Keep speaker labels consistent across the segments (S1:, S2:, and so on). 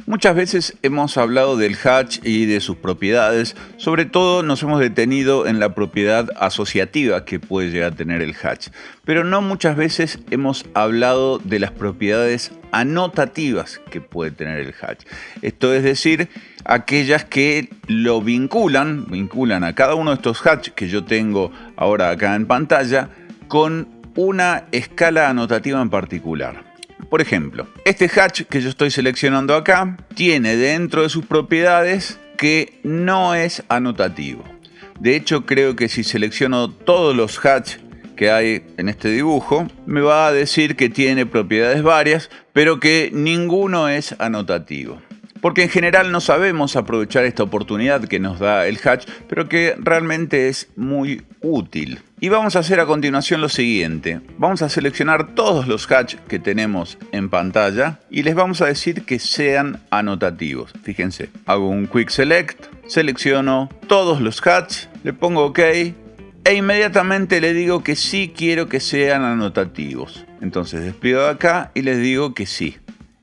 S1: Muchas veces hemos hablado del hatch y de sus propiedades, sobre todo nos hemos detenido en la propiedad asociativa que puede llegar a tener el hatch, pero no muchas veces hemos hablado de las propiedades anotativas que puede tener el hatch. Esto es decir, aquellas que lo vinculan a cada uno de estos hatch que yo tengo ahora acá en pantalla con una escala anotativa en particular. Por ejemplo, este hatch que yo estoy seleccionando acá tiene dentro de sus propiedades que no es anotativo. De hecho, creo que si selecciono todos los hatch que hay en este dibujo, me va a decir que tiene propiedades varias, pero que ninguno es anotativo. Porque en general no sabemos aprovechar esta oportunidad que nos da el hatch, pero que realmente es muy útil. Y vamos a hacer a continuación lo siguiente. Vamos a seleccionar todos los hatch que tenemos en pantalla y les vamos a decir que sean anotativos. Fíjense, hago un Quick Select, selecciono todos los hatch, le pongo OK e inmediatamente le digo que sí quiero que sean anotativos. Entonces despliego de acá y les digo que sí.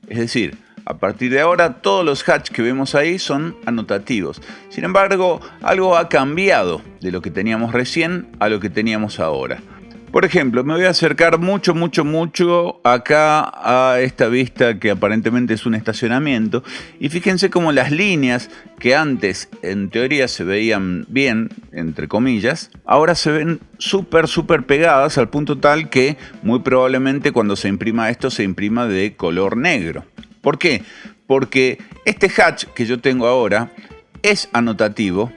S1: Es decir, a partir de ahora todos los hatch que vemos ahí son anotativos. Sin embargo, algo ha cambiado de lo que teníamos recién a lo que teníamos ahora. Por ejemplo, me voy a acercar mucho acá a esta vista que aparentemente es un estacionamiento. Y fíjense cómo las líneas que antes en teoría se veían bien, entre comillas, ahora se ven súper pegadas al punto tal que muy probablemente cuando se imprima esto se imprima de color negro. ¿Por qué? Porque este hatch que yo tengo ahora es anotativo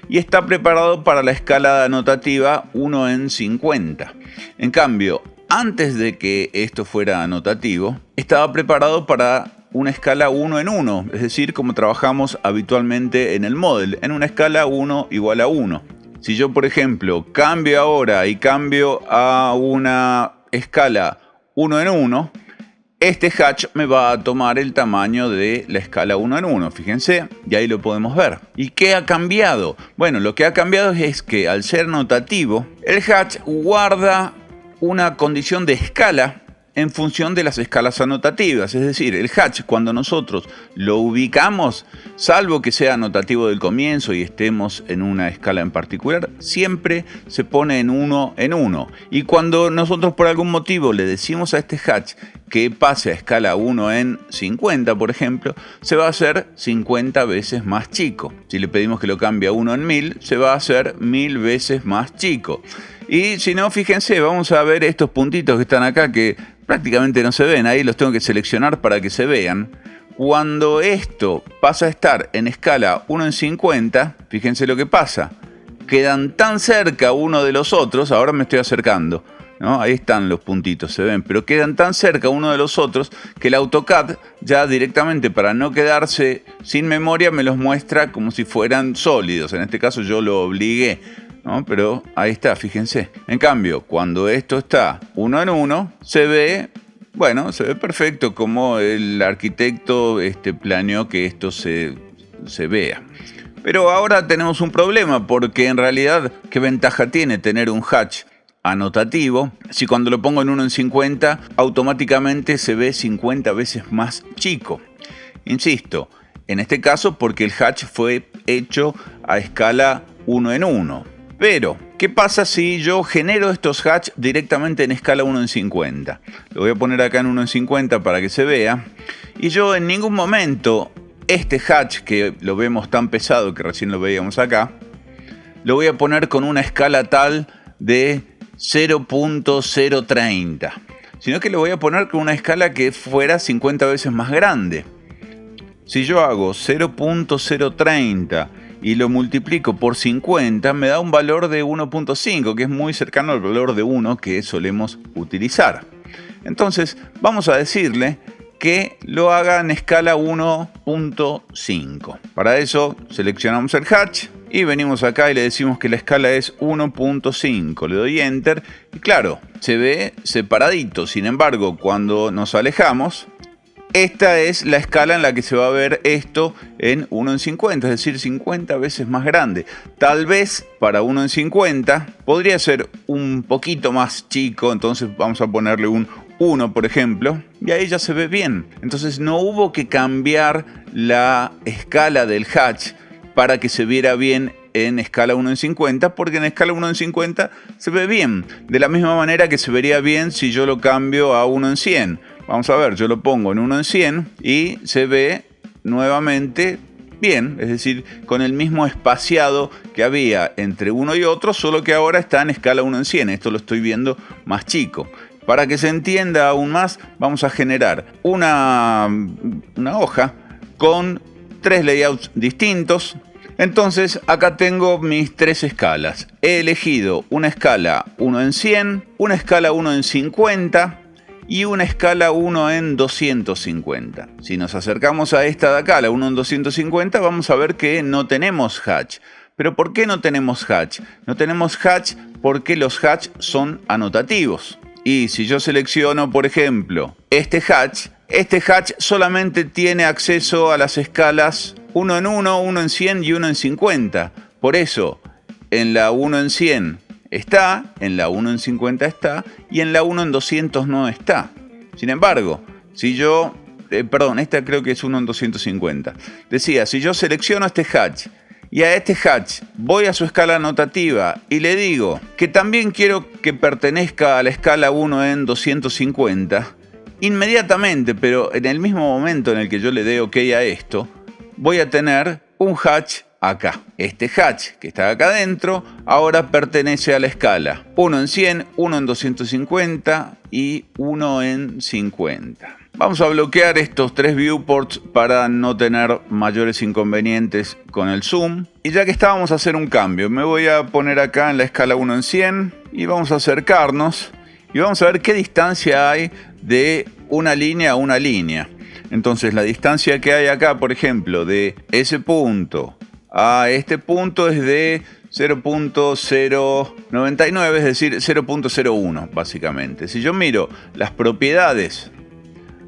S1: y está preparado para la escala anotativa 1 en 50. En cambio, antes de que esto fuera anotativo, estaba preparado para una escala 1 en 1, es decir, como trabajamos habitualmente en el Model, en una escala 1 igual a 1. Si yo, por ejemplo, cambio ahora y cambio a una escala 1 en 1, este hatch me va a tomar el tamaño de la escala 1 en 1, fíjense, y ahí lo podemos ver. ¿Y qué ha cambiado? Bueno, lo que ha cambiado es que al ser notativo, el hatch guarda una condición de escala en función de las escalas anotativas. Es decir, el hatch cuando nosotros lo ubicamos, salvo que sea anotativo del comienzo y estemos en una escala en particular, siempre se pone en 1 en 1. Y cuando nosotros por algún motivo le decimos a este hatch que pase a escala 1 en 50, por ejemplo, se va a hacer 50 veces más chico. Si le pedimos que lo cambie a 1 en 1000, se va a hacer 1000 veces más chico. Y si no, fíjense, vamos a ver estos puntitos que están acá que prácticamente no se ven. Ahí los tengo que seleccionar para que se vean. Cuando esto pasa a estar en escala 1 en 50, fíjense lo que pasa. Quedan tan cerca uno de los otros, ahora me estoy acercando, ¿no? Ahí están los puntitos, se ven, pero quedan tan cerca uno de los otros que el AutoCAD ya directamente, para no quedarse sin memoria, me los muestra como si fueran sólidos. En este caso yo lo obligué, ¿no? Pero ahí está, fíjense. En cambio, cuando esto está 1 en 1, se ve, bueno, se ve perfecto como el arquitecto planeó que esto se vea. Pero ahora tenemos un problema, porque en realidad, ¿qué ventaja tiene tener un hatch anotativo si cuando lo pongo en 1 en 50 automáticamente se ve 50 veces más chico? Insisto, en este caso porque el hatch fue hecho a escala 1 en 1. Pero, ¿qué pasa si yo genero estos hatch directamente en escala 1 en 50? Lo voy a poner acá en 1 en 50 para que se vea. Y yo en ningún momento este hatch, que lo vemos tan pesado que recién lo veíamos acá, lo voy a poner con una escala tal de 0.030, sino que lo voy a poner con una escala que fuera 50 veces más grande. Si yo hago 0.030 y lo multiplico por 50, me da un valor de 1.5, que es muy cercano al valor de 1 que solemos utilizar. Entonces, vamos a decirle que lo haga en escala 1.5. Para eso, seleccionamos el hatch y venimos acá y le decimos que la escala es 1.5. Le doy Enter y claro, se ve separadito. Sin embargo, cuando nos alejamos, esta es la escala en la que se va a ver esto en 1 en 50, es decir, 50 veces más grande. Tal vez para 1 en 50 podría ser un poquito más chico, entonces vamos a ponerle un 1, por ejemplo, y ahí ya se ve bien. Entonces no hubo que cambiar la escala del hatch para que se viera bien en escala 1 en 50, porque en escala 1 en 50 se ve bien, de la misma manera que se vería bien si yo lo cambio a 1 en 100. Vamos a ver, yo lo pongo en 1 en 100 y se ve nuevamente bien, es decir, con el mismo espaciado que había entre uno y otro, solo que ahora está en escala 1 en 100. Esto lo estoy viendo más chico. Para que se entienda aún más, vamos a generar una hoja con 3 layouts distintos. Entonces acá tengo mis 3 escalas. He elegido una escala 1 en 100, una escala 1 en 50 y una escala 1 en 250. Si nos acercamos a esta de acá, la 1 en 250, vamos a ver que no tenemos hatch. ¿Pero por qué no tenemos hatch? No tenemos hatch porque los hatch son anotativos. Y si yo selecciono, por ejemplo, este hatch solamente tiene acceso a las escalas 1 en 1, 1 en 100 y 1 en 50. Por eso, en la 1 en 100 está, en la 1 en 50 está y en la 1 en 200 no está. Sin embargo, si yo, esta creo que es 1 en 250. Decía, si yo selecciono este hatch y a este hatch voy a su escala anotativa y le digo que también quiero que pertenezca a la escala 1 en 250, inmediatamente, pero en el mismo momento en el que yo le dé OK a esto, voy a tener un hatch acá. Este hatch que está acá adentro ahora pertenece a la escala 1 en 100, 1 en 250 y 1 en 50. Vamos a bloquear estos 3 viewports para no tener mayores inconvenientes con el zoom. Y ya que está, vamos a hacer un cambio. Me voy a poner acá en la escala 1 en 100 y vamos a acercarnos y vamos a ver qué distancia hay de una línea a una línea. Entonces la distancia que hay acá, por ejemplo, de ese punto a este punto es de 0.099, es decir, 0.01 básicamente. Si yo miro las propiedades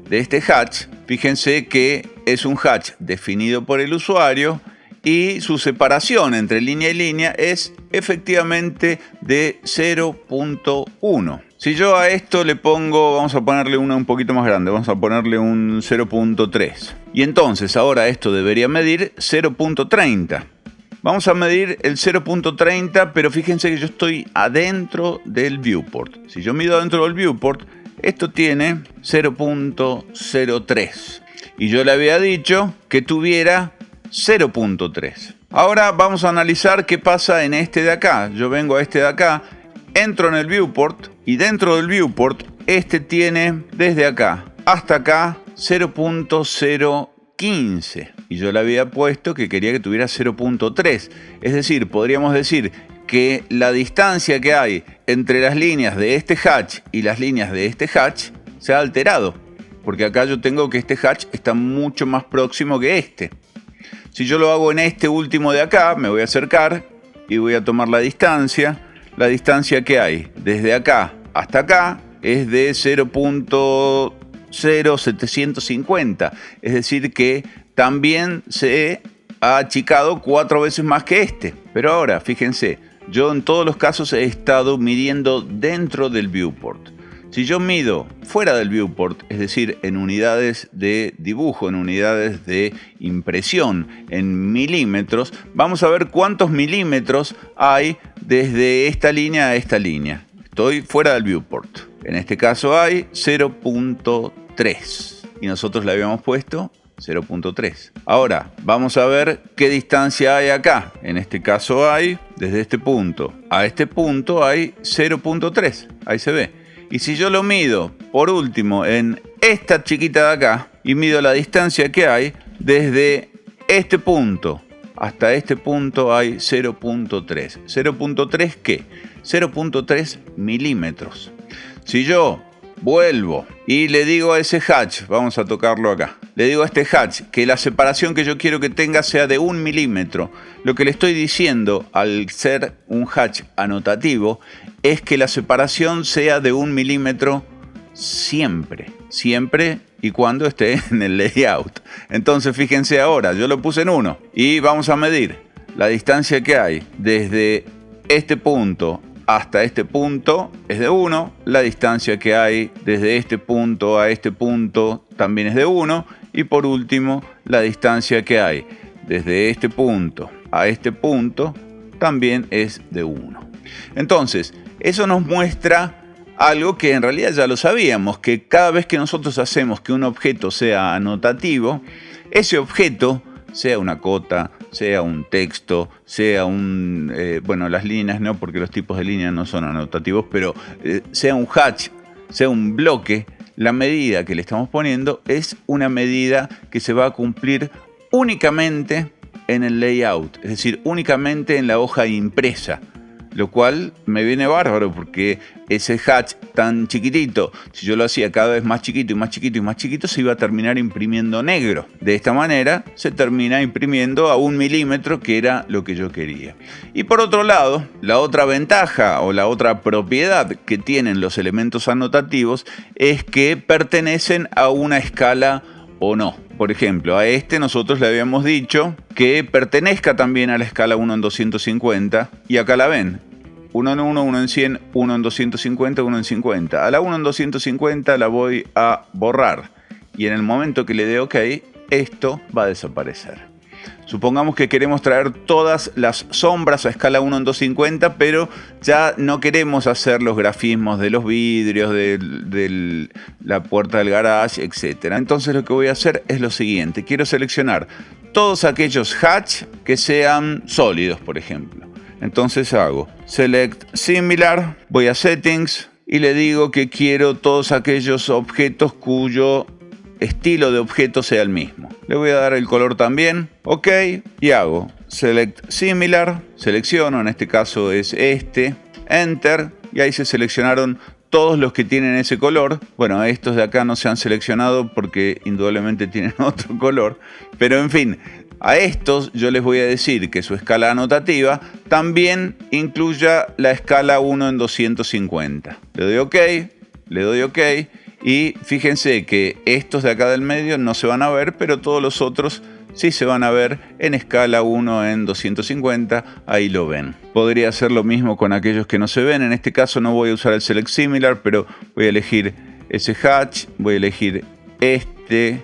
S1: de este hatch, fíjense que es un hatch definido por el usuario y su separación entre línea y línea es efectivamente de 0.1. Si yo a esto le pongo, vamos a ponerle una un poquito más grande, vamos a ponerle un 0.3. Y entonces ahora esto debería medir 0.30. Vamos a medir el 0.30, pero fíjense que yo estoy adentro del viewport. Si yo mido adentro del viewport, esto tiene 0.03. Y yo le había dicho que tuviera 0.3. Ahora vamos a analizar qué pasa en este de acá. Yo vengo a este de acá, entro en el viewport y dentro del viewport este tiene desde acá hasta acá 0.015. Y yo le había puesto que quería que tuviera 0.3. Es decir, podríamos decir que la distancia que hay entre las líneas de este hatch y las líneas de este hatch se ha alterado. Porque acá yo tengo que este hatch está mucho más próximo que este. Si yo lo hago en este último de acá, me voy a acercar y voy a tomar la distancia. La distancia que hay desde acá hasta acá es de 0.0750. Es decir que también se ha achicado 4 veces más que este. Pero ahora, fíjense, yo en todos los casos he estado midiendo dentro del viewport. Si yo mido fuera del viewport, es decir, en unidades de dibujo, en unidades de impresión, en milímetros, vamos a ver cuántos milímetros hay desde esta línea a esta línea. Estoy fuera del viewport. En este caso hay 0.3 y nosotros le habíamos puesto 0.3. Ahora vamos a ver qué distancia hay acá. En este caso hay, desde este punto a este punto hay 0.3. Ahí se ve. Y si yo lo mido, por último, en esta chiquita de acá, y mido la distancia que hay, desde este punto hasta este punto hay 0.3. ¿0.3 qué? 0.3 milímetros. Si yo vuelvo y le digo a ese hatch, vamos a tocarlo acá, le digo a este hatch que la separación que yo quiero que tenga sea de 1 milímetro, lo que le estoy diciendo al ser un hatch anotativo es que la separación sea de 1 milímetro siempre y cuando esté en el layout. Entonces fíjense ahora, yo lo puse en 1 y vamos a medir la distancia que hay desde este punto hasta este punto es de 1, la distancia que hay desde este punto a este punto también es de 1, Y por último, la distancia que hay desde este punto a este punto también es de 1. Entonces, eso nos muestra algo que en realidad ya lo sabíamos, que cada vez que nosotros hacemos que un objeto sea anotativo, ese objeto, sea una cota, sea un texto, sea bueno, las líneas no, porque los tipos de líneas no son anotativos, pero sea un hatch, sea un bloque, la medida que le estamos poniendo es una medida que se va a cumplir únicamente en el layout, es decir, únicamente en la hoja impresa, lo cual me viene bárbaro porque ese hatch tan chiquitito, si yo lo hacía cada vez más chiquito y más chiquito y más chiquito, se iba a terminar imprimiendo negro. De esta manera se termina imprimiendo a 1 milímetro, que era lo que yo quería. Y por otro lado, la otra ventaja o la otra propiedad que tienen los elementos anotativos es que pertenecen a una escala o no. Por ejemplo, a este nosotros le habíamos dicho que pertenezca también a la escala 1 en 250 y acá la ven. 1 en 1, 1 en 100, 1 en 250, 1 en 50. A la 1 en 250 la voy a borrar y en el momento que le dé OK, esto va a desaparecer. Supongamos que queremos traer todas las sombras a escala 1 en 250, pero ya no queremos hacer los grafismos de los vidrios, de la puerta del garage, etc. Entonces lo que voy a hacer es lo siguiente. Quiero seleccionar todos aquellos hatch que sean sólidos, por ejemplo. Entonces hago Select Similar, voy a Settings y le digo que quiero todos aquellos objetos cuyo estilo de objeto sea el mismo. Le voy a dar el color también, OK, y hago Select Similar, selecciono, en este caso es este, Enter, y ahí se seleccionaron todos los que tienen ese color. Bueno, estos de acá no se han seleccionado porque indudablemente tienen otro color, pero en fin, a estos yo les voy a decir que su escala anotativa también incluya la escala 1 en 250. Le doy OK, le doy OK. Y fíjense que estos de acá del medio no se van a ver, pero todos los otros sí se van a ver en escala 1 en 250, ahí lo ven. Podría hacer lo mismo con aquellos que no se ven, en este caso no voy a usar el Select Similar, pero voy a elegir ese hatch, voy a elegir este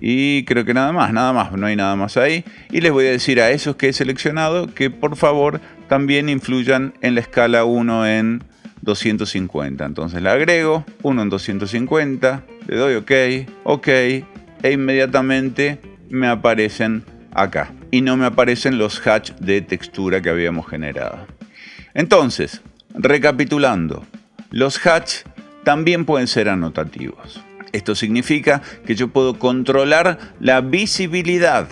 S1: y creo que nada más, no hay nada más ahí. Y les voy a decir a esos que he seleccionado que por favor también influyan en la escala 1 en 250. Entonces la agrego, 1 en 250, le doy OK, e inmediatamente me aparecen acá. Y no me aparecen los hatch de textura que habíamos generado. Entonces, recapitulando, los hatch también pueden ser anotativos. Esto significa que yo puedo controlar la visibilidad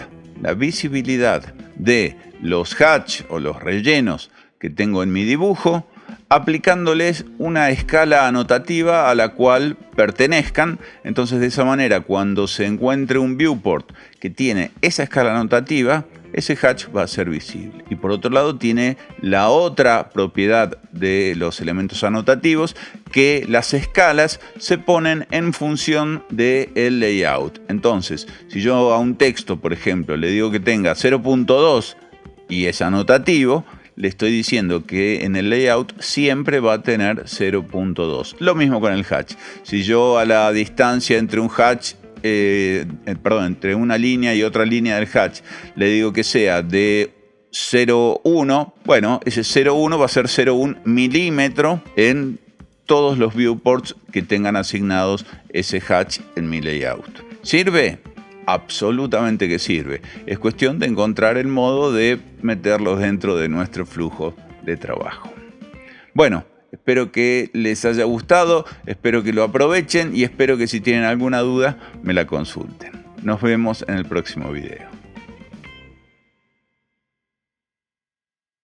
S1: de los hatch o los rellenos que tengo en mi dibujo, aplicándoles una escala anotativa a la cual pertenezcan. Entonces de esa manera, cuando se encuentre un viewport que tiene esa escala anotativa, ese hatch va a ser visible. Y por otro lado tiene la otra propiedad de los elementos anotativos, que las escalas se ponen en función del layout. Entonces, si yo a un texto, por ejemplo, le digo que tenga 0.2 y es anotativo, le estoy diciendo que en el layout siempre va a tener 0.2. Lo mismo con el hatch. Si yo a la distancia entre un hatch, entre una línea y otra línea del hatch, le digo que sea de 0,1, bueno, ese 0,1 va a ser 0,1 milímetro en todos los viewports que tengan asignados ese hatch en mi layout. ¿Sirve? Absolutamente que sirve. Es cuestión de encontrar el modo de meterlos dentro de nuestro flujo de trabajo. Bueno, espero que les haya gustado, espero que lo aprovechen y espero que si tienen alguna duda me la consulten. Nos vemos en el próximo video.